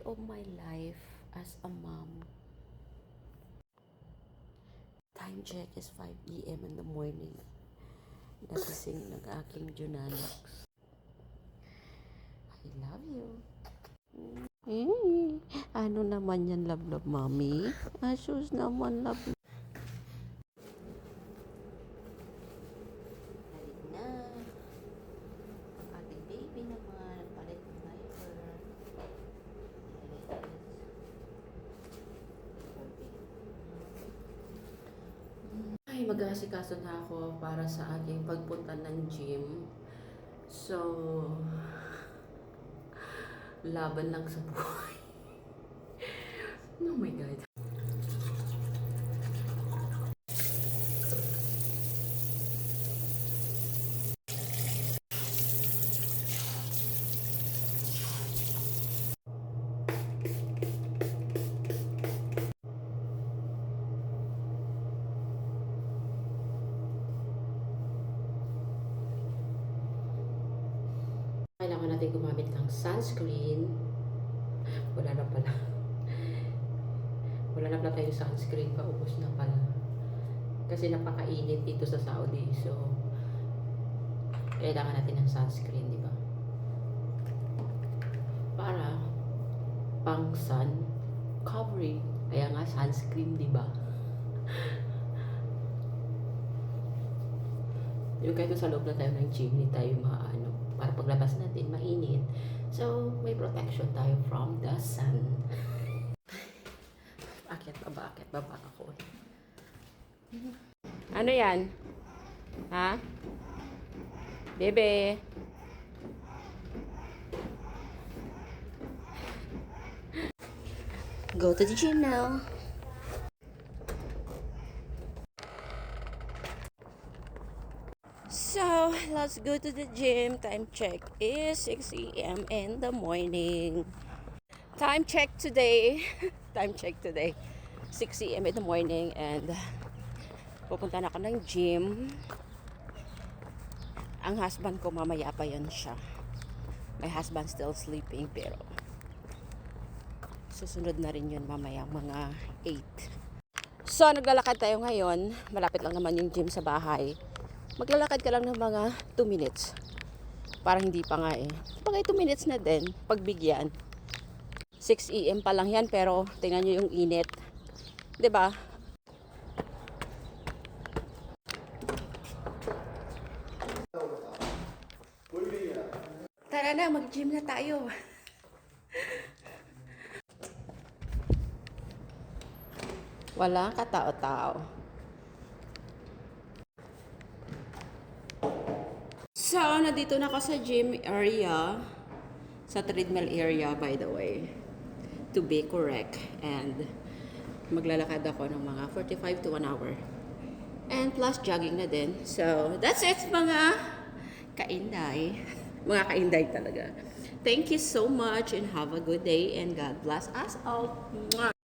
of my life as a mom. Time check is 5 a.m. in the morning. Nagising ng aking Junanox. I love you. Ano naman yan, love, mommy? Asus naman, love. Halit na. Ang ating baby naman, palit ng diaper. Ay, mag-aasikaso na ako para sa aking pagpunta ng gym. So, laban lang sa buhay. Oh my God. Kailangan natin gumamit ng sunscreen. Wala na pala. Wala na pala tayong sunscreen. Paubos na pala. Kasi napakainit dito sa Saudi. So, kailangan natin ng sunscreen, di ba? Para pang sun covering. Kaya nga sunscreen, di ba? Yung kahit sa loob na tayo ng gym, hindi tayo maano. Para paglabas natin, mainit. So, may protection tayo from the sun. Akyat baba ako. Ano yan? Ha? Bebe? Go to the gym now. So, let's go to the gym. Time check is 6 a.m. in the morning. Time check today. 6 a.m. in the morning and pupunta na ako ng gym. Ang husband ko mamaya pa yan siya. My husband still sleeping pero susunod na rin yun mamaya mga 8. So, naglalakad tayo ngayon. Malapit lang naman yung gym sa bahay. Maglalakad ka lang ng mga 2 minutes. Parang hindi pa nga eh. Bagay 2 minutes na din, pagbigyan. 6 a.m. pa lang yan, pero tingnan nyo yung init. 'Di ba? Tara na, mag-gym na tayo. Walang katao-tao. So, nandito na ako sa gym area. Sa treadmill area, by the way. To be correct. And maglalakad ako ng mga 45 to 1 hour. And plus, jogging na din. So, that's it mga kainday. Mga kainday talaga. Thank you so much and have a good day and God bless us all. Mwah!